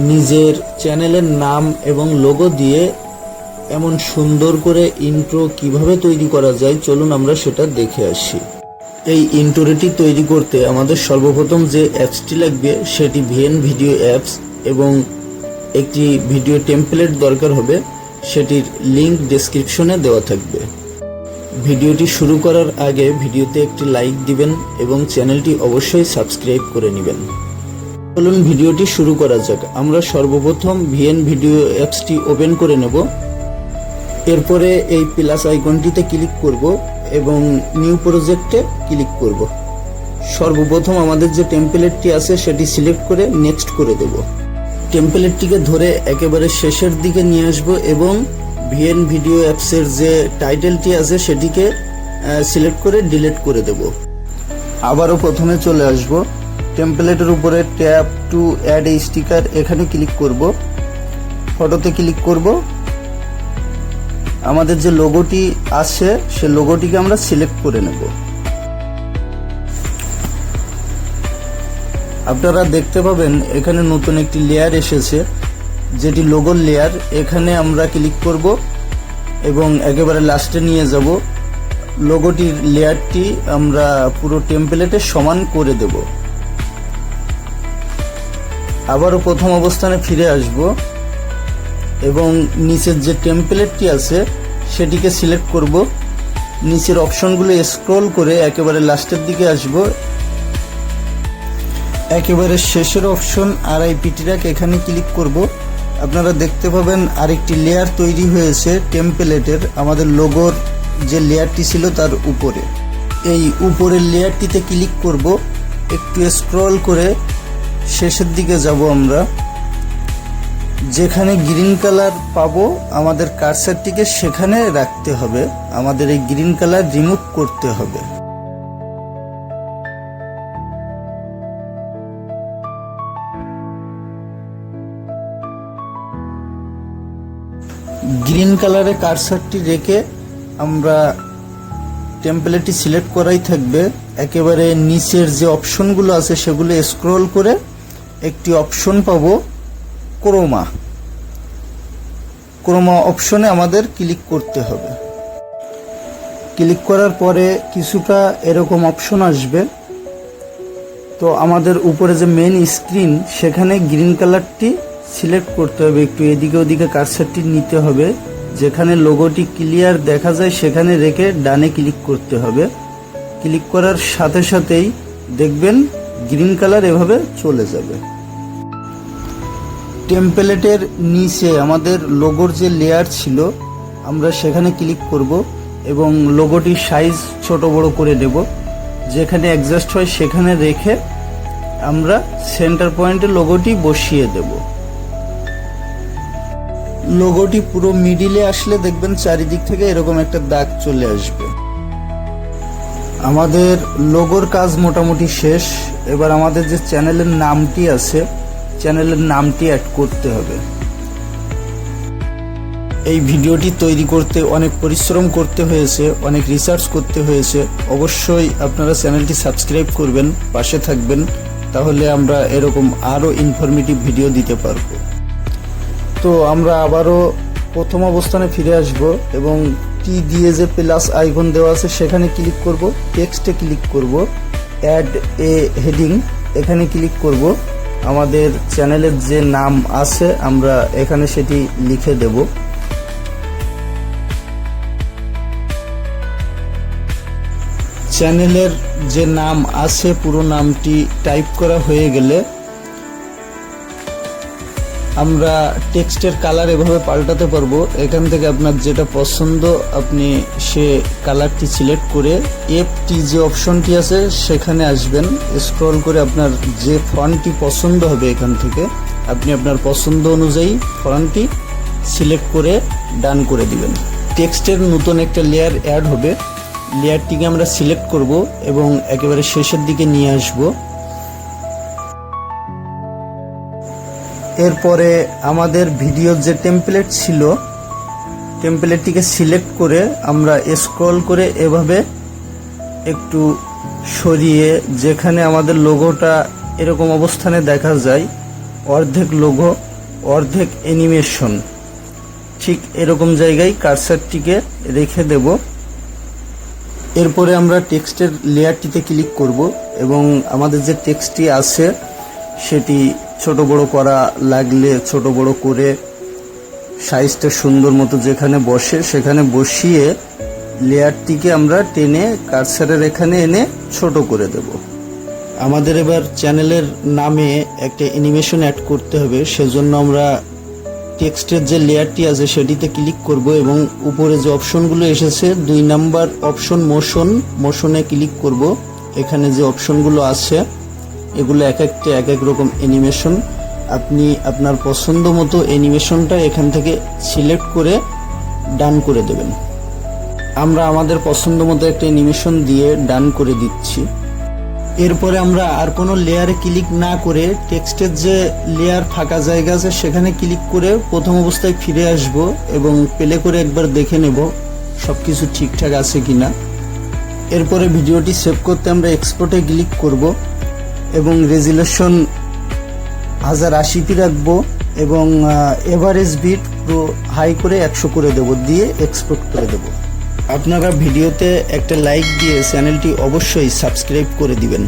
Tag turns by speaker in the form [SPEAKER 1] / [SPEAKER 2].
[SPEAKER 1] নিজের চ্যানেলের নাম এবং লোগো দিয়ে এমন সুন্দর করে ইন্ট্রো কিভাবে তৈরি করা যায়, চলুন আমরা সেটা দেখে আসি। এই ইন্ট্রোটি তৈরি করতে আমাদের সর্বপ্রথম যে অ্যাপসটি লাগবে সেটি ভিএন ভিডিও অ্যাপস এবং একটি ভিডিও টেমপ্লেট দরকার হবে, সেটির লিংক ডেসক্রিপশনে দেওয়া থাকবে। ভিডিওটি শুরু করার আগে ভিডিওতে একটি লাইক দিবেন এবং চ্যানেলটি অবশ্যই সাবস্ক্রাইব করে নেবেন। চলুন ভিডিওটি শুরু করা যাক। আমরা সর্বপ্রথম ভিএন ভিডিও অ্যাপসটি ওপেন করে নেব। এরপরে এই প্লাস আইকনটিতে ক্লিক করব এবং নিউ প্রজেক্টে ক্লিক করব। সর্বপ্রথম আমাদের যে টেমপ্লেটটি আছে সেটি সিলেক্ট করে নেক্সট করে দেব। টেমপ্লেটটিকে ধরে একেবারে শেষের দিকে নিয়ে আসব এবং ভিএন ভিডিও অ্যাপসের যে টাইটেলটি আছে সেটিকে সিলেক্ট করে ডিলিট করে দেব। আবারও প্রথমে চলে আসব, টেমপ্লেটের উপরে tab to add a sticker এখানে ক্লিক করব, ফটোতে ক্লিক করব। আমাদের যে লোগোটি আছে সে লোগোটিকে আমরা সিলেক্ট করে নেব। আপনারা দেখতে পাবেন এখানে নতুন একটি লেয়ার এসেছে, যেটি লোগোর লেয়ার। এখানে আমরা ক্লিক করব এবং একেবারে লাস্টে নিয়ে যাব। লোগোটির লেয়ারটি আমরা পুরো টেমপ্লেটে সমান করে দেব। আবারও প্রথম অবস্থানে ফিরে আসব এবং নিচের যে টেমপ্লেটটি আছে সেটিকে সিলেক্ট করব। নিচের অপশনগুলো স্ক্রল করে একেবারে লাস্টের দিকে আসব। একেবারে শেষের অপশন RIP ট্র্যাক এখানে ক্লিক করব। আপনারা দেখতে পাবেন আরেকটি লেয়ার তৈরি হয়েছে টেমপ্লেটের, আমাদের লোগোর যে লেয়ারটি ছিল তার উপরে। এই উপরের লেয়ারটিতে ক্লিক করব, একটু স্ক্রল করে শেষের দিকে যাব। আমরা যেখানে গ্রিন কালার পাবো আমাদের কার্সারটিকে সেখানে রাখতে হবে, আমাদের এই গ্রিন কালার রিমুভ করতে হবে। গ্রিন কালারে কার্সারটি রেখে আমরা টেমপ্লেটটি সিলেক্ট করাই থাকবে। একেবারে নিচের যে অপশনগুলো আছে সেগুলো স্ক্রল করে একটি অপশন পাবো ক্রোমা অপশনে আমাদের ক্লিক করতে হবে। ক্লিক করার পরে কিছুটা এরকম অপশন আসবে। তো আমাদের উপরে যে মেন স্ক্রিন সেখানে গ্রিন কালারটি সিলেক্ট করতে হবে, একটু এদিকে ওদিকে কার্সারটি নিতে হবে। যেখানে লোগোটি ক্লিয়ার দেখা যায় সেখানে রেখে ডানে ক্লিক করতে হবে। ক্লিক করার সাথে সাথেই দেখবেন গ্রিন কালার এভাবে চলে যাবে। টেমপ্লেটের নিচে আমাদের লোগোর যে লেয়ার ছিল আমরা সেখানে ক্লিক করব এবং লোগোটির সাইজ ছোট বড় করে দেব। যেখানে অ্যাডজাস্ট হয় সেখানে রেখে আমরা সেন্টার পয়েন্টে লোগোটি বসিয়ে দেব। লোগোটি পুরো মিডিলে আসলে দেখবেন চারিদিক থেকে এরকম একটা দাগ চলে আসবে। আমাদের লোগোর কাজ মোটামুটি শেষ। এবার আমাদের যে চ্যানেলের নামটি আছে চ্যানেলের নামটি অ্যাড করতে হবে। এই ভিডিওটি তৈরি করতে অনেক পরিশ্রম করতে হয়েছে, অনেক রিসার্চ করতে হয়েছে। অবশ্যই আপনারা চ্যানেলটি সাবস্ক্রাইব করবেন, পাশে থাকবেন, তাহলে আমরা এরকম আরও ইনফরমেটিভ ভিডিও দিতে পারবো। তো আমরা আবারও প্রথম অবস্থানে ফিরে আসব এবং টি দিয়ে যে প্লাস আইকন দেওয়া আছে সেখানে ক্লিক করব, টেক্সটে ক্লিক করব, অ্যাড এ হেডিং এখানে ক্লিক করব। আমাদের চ্যানেলের যে নাম আছে আমরা এখানে সেটি লিখে দেব। চ্যানেলের যে নাম আছে পুরো নামটি টাইপ করা হয়ে গেলে আমরা টেক্সটের কালার এভাবে পাল্টাতে পারবো। এখান থেকে আপনার যেটা পছন্দ আপনি সে কালারটি সিলেক্ট করে FT যে অপশনটি আছে সেখানে আসবেন, স্ক্রল করে আপনার যে ফন্টটি পছন্দ হবে এখান থেকে আপনি আপনার পছন্দ অনুযায়ী ফন্টটি সিলেক্ট করে ডান করে দিবেন। টেক্সটের নতুন একটা লেয়ার অ্যাড হবে, লেয়ারটিকে আমরা সিলেক্ট করব এবং একেবারে শেষের দিকে নিয়ে আসব। এরপরে আমাদের ভিডিওর যে টেমপ্লেট ছিল টেমপ্লেটটিকে সিলেক্ট করে আমরা স্ক্রল করে এভাবে একটু সরিয়ে যেখানে আমাদের লোগোটা এরকম অবস্থানে দেখা যায় অর্ধেক লোগো, অর্ধেক অ্যানিমেশন, ঠিক এরকম জায়গায় কার্সারটিকে রেখে দেব। এরপরে আমরা টেক্সটের লেয়ারটিতে ক্লিক করব এবং আমাদের যে টেক্সটটি আছে সেটি ছোট বড় করা লাগলে ছোট বড় করে সাইজটা সুন্দর মতো যেখানে বসে সেখানে বসিয়ে লেয়ারটিকে আমরা টেনে কার্সারের এখানে এনে ছোট করে দেব। আমাদের এবার চ্যানেলের নামে একটা অ্যানিমেশন অ্যাড করতে হবে, সেজন্য আমরা টেক্সটের যে লেয়ারটি আছে সেটিতে ক্লিক করব এবং উপরে যে অপশনগুলো এসেছে 2 নাম্বার অপশন মোশনে ক্লিক করব। এখানে যে অপশনগুলো আছে এগুলো এক এক রকম অ্যানিমেশন। আপনি আপনার পছন্দ মতো অ্যানিমেশনটা এখান থেকে সিলেক্ট করে ডান করে দেবেন। আমরা আমাদের পছন্দ মতো একটা অ্যানিমেশন দিয়ে ডান করে দিচ্ছি। এরপরে আমরা আর কোনো লেয়ারে ক্লিক না করে টেক্সটের যে লেয়ার ফাঁকা জায়গা আছে সেখানে ক্লিক করে প্রথম অবস্থায় ফিরে আসব এবং প্লে করে একবার দেখে নেব সবকিছু ঠিকঠাক আছে কিনা। এরপরে ভিডিওটি সেভ করতে আমরা এক্সপোর্টে ক্লিক করব এবং রেজুলেশন 1080p রাখবো এবং এভারেজ বিট পুরো হাই করে 100 করে দেব, দিয়ে এক্সপোর্ট করে দেব। আপনারা ভিডিওতে একটা লাইক দিয়ে চ্যানেলটি অবশ্যই সাবস্ক্রাইব করে দিবেন।